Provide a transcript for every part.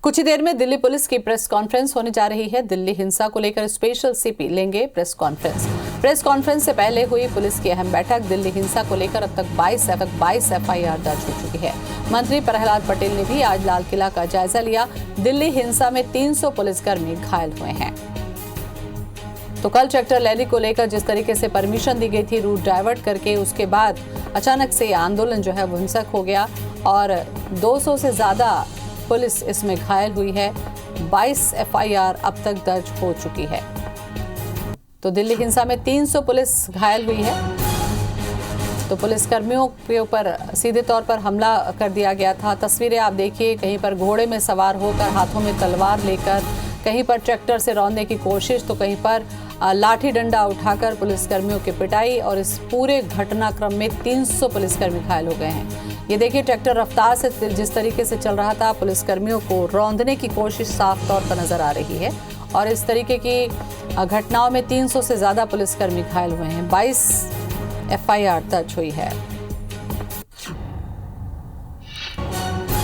कुछ ही देर में दिल्ली पुलिस की प्रेस कॉन्फ्रेंस होने जा रही है। दिल्ली हिंसा को लेकर स्पेशल सीपी लेंगे प्रेस कॉन्फ्रेंस से पहले हुई पुलिस की अहम बैठक। दिल्ली हिंसा को लेकर अब तक 22 एफआईआर दर्ज हो चुकी है। मंत्री प्रहलाद पटेल ने भी आज लाल किला का जायजा लिया। दिल्ली हिंसा में 300 पुलिसकर्मी घायल हुए हैं। तो कल ट्रैक्टर रैली को लेकर जिस तरीके से परमिशन दी गई थी रूट डाइवर्ट करके, उसके बाद अचानक से आंदोलन जो है वो हिंसक हो गया और 200 से ज्यादा पुलिस इसमें घायल हुई है। 22 एफआईआर अब तक दर्ज हो चुकी है। तो दिल्ली हिंसा में 300 पुलिस घायल हुई है। तो पुलिसकर्मियों के ऊपर सीधे तौर पर हमला कर दिया गया था। तस्वीरें आप देखिए, कहीं पर घोड़े में सवार होकर, हाथों में तलवार लेकर, कहीं पर ट्रैक्टर से रौंदने की कोशिश, तो कहीं पर लाठी डंडा उठाकर पुलिसकर्मियों की पिटाई। और इस पूरे घटनाक्रम में 300 पुलिसकर्मी घायल हो गए हैं। ये देखिए, ट्रैक्टर रफ्तार से जिस तरीके से चल रहा था, पुलिसकर्मियों को रौंदने की कोशिश साफ तौर पर नजर आ रही है। और इस तरीके की घटनाओं में 300 से ज्यादा पुलिसकर्मी घायल हुए हैं। 22 एफआईआर दर्ज हुई है।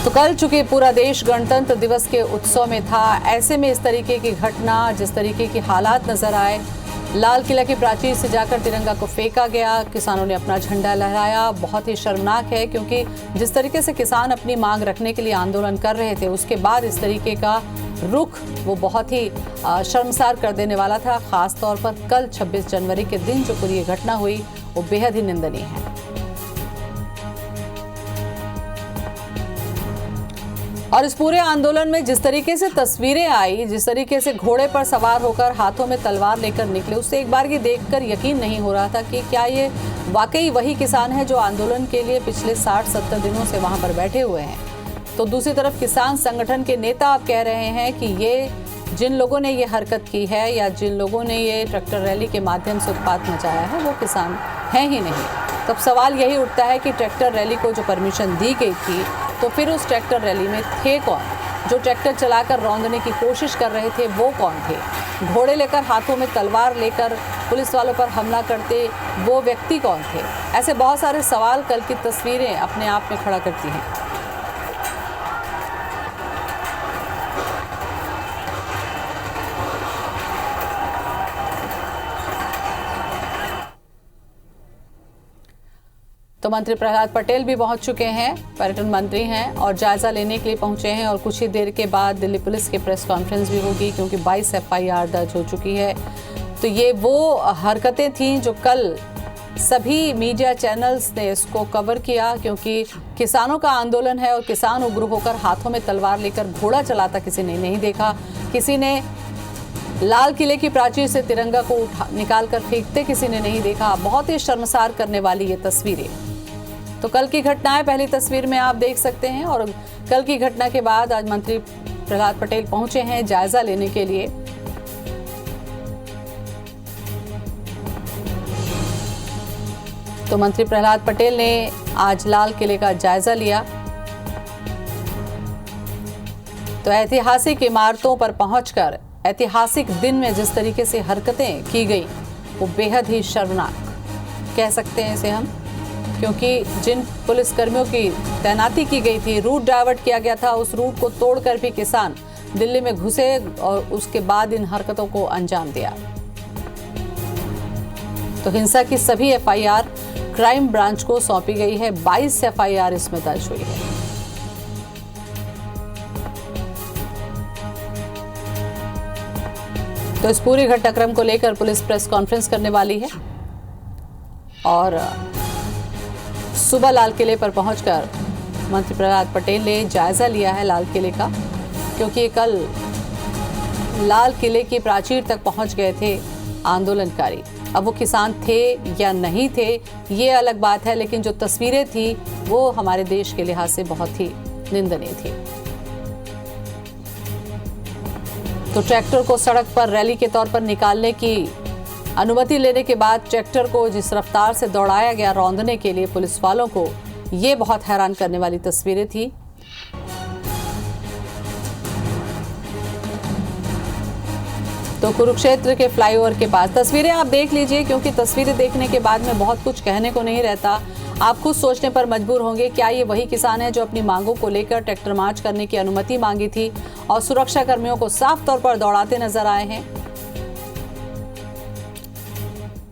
तो कल चूंकि पूरा देश गणतंत्र दिवस के उत्सव में था, ऐसे में इस तरीके की घटना, जिस तरीके की हालात नजर आए, लाल किला की प्राचीर से जाकर तिरंगा को फेंका गया, किसानों ने अपना झंडा लहराया, बहुत ही शर्मनाक है। क्योंकि जिस तरीके से किसान अपनी मांग रखने के लिए आंदोलन कर रहे थे, उसके बाद इस तरीके का रुख वो बहुत ही शर्मसार कर देने वाला था। खास तौर पर कल 26 जनवरी के दिन जो पूरी ये घटना हुई वो बेहद ही निंदनीय है। और इस पूरे आंदोलन में जिस तरीके से तस्वीरें आई, जिस तरीके से घोड़े पर सवार होकर हाथों में तलवार लेकर निकले, उससे एक बार ये देखकर यकीन नहीं हो रहा था कि क्या ये वाकई वही किसान है जो आंदोलन के लिए पिछले 60-70 दिनों से वहां पर बैठे हुए हैं। तो दूसरी तरफ किसान संगठन के नेता अब कह रहे हैं कि ये जिन लोगों ने ये हरकत की है या जिन लोगों ने ये ट्रैक्टर रैली के माध्यम से उत्पात मचाया है, वो किसान हैं ही नहीं। तब सवाल यही उठता है कि ट्रैक्टर रैली को जो परमिशन दी गई थी, तो फिर उस ट्रैक्टर रैली में थे कौन? जो ट्रैक्टर चलाकर रौंदने की कोशिश कर रहे थे वो कौन थे? घोड़े लेकर, हाथों में तलवार लेकर पुलिस वालों पर हमला करते वो व्यक्ति कौन थे? ऐसे बहुत सारे सवाल कल की तस्वीरें अपने आप में खड़ा करती हैं। तो मंत्री प्रहलाद पटेल भी पहुंच चुके हैं, पर्यटन मंत्री हैं और जायजा लेने के लिए पहुंचे हैं। और कुछ ही देर के बाद दिल्ली पुलिस की प्रेस कॉन्फ्रेंस भी होगी, क्योंकि 22 एफआईआर दर्ज हो चुकी है। तो ये वो हरकतें थीं जो कल सभी मीडिया चैनल्स ने इसको कवर किया, क्योंकि किसानों का आंदोलन है और किसान उग्र होकर हाथों में तलवार लेकर घोड़ा चलाता किसी ने नहीं देखा। किसी ने लाल किले की प्राचीर से तिरंगा को निकाल कर फेंकते किसी ने नहीं देखा। बहुत ही शर्मसार करने वाली ये तस्वीरें। तो कल की घटनाएं पहली तस्वीर में आप देख सकते हैं। और कल की घटना के बाद आज मंत्री प्रहलाद पटेल पहुंचे हैं जायजा लेने के लिए। तो मंत्री प्रहलाद पटेल ने आज लाल किले का जायजा लिया। तो ऐतिहासिक इमारतों पर पहुंचकर ऐतिहासिक दिन में जिस तरीके से हरकतें की गई वो बेहद ही शर्मनाक कह सकते हैं इसे हम, क्योंकि जिन पुलिसकर्मियों की तैनाती की गई थी, रूट डाइवर्ट किया गया था, उस रूट को तोड़कर भी किसान दिल्ली में घुसे और उसके बाद इन हरकतों को अंजाम दिया। तो हिंसा की सभी एफआईआर क्राइम ब्रांच को सौंपी गई है। 22 एफआईआर इसमें दर्ज हुई है। तो इस पूरे घटनाक्रम को लेकर पुलिस प्रेस कॉन्फ्रेंस करने वाली है और सुबह लाल किले पर पहुंचकर मंत्री प्रहलाद पटेल ने जायजा लिया है लाल किले का, क्योंकि कल लाल किले की प्राचीर तक पहुंच गए थे आंदोलनकारी। अब वो किसान थे या नहीं थे ये अलग बात है, लेकिन जो तस्वीरें थी वो हमारे देश के लिहाज से बहुत ही निंदनीय थी। तो ट्रैक्टर को सड़क पर रैली के तौर पर निकालने की अनुमति लेने के बाद ट्रैक्टर को जिस रफ्तार से दौड़ाया गया रौंदने के लिए पुलिस वालों को, ये बहुत हैरान करने वाली तस्वीरें थी। तो कुरुक्षेत्र के फ्लाईओवर के पास तस्वीरें आप देख लीजिए, क्योंकि तस्वीरें देखने के बाद में बहुत कुछ कहने को नहीं रहता। आप खुद सोचने पर मजबूर होंगे, क्या ये वही किसान है जो अपनी मांगों को लेकर ट्रैक्टर मार्च करने की अनुमति मांगी थी और सुरक्षा कर्मियों को साफ तौर पर दौड़ाते नजर आए हैं?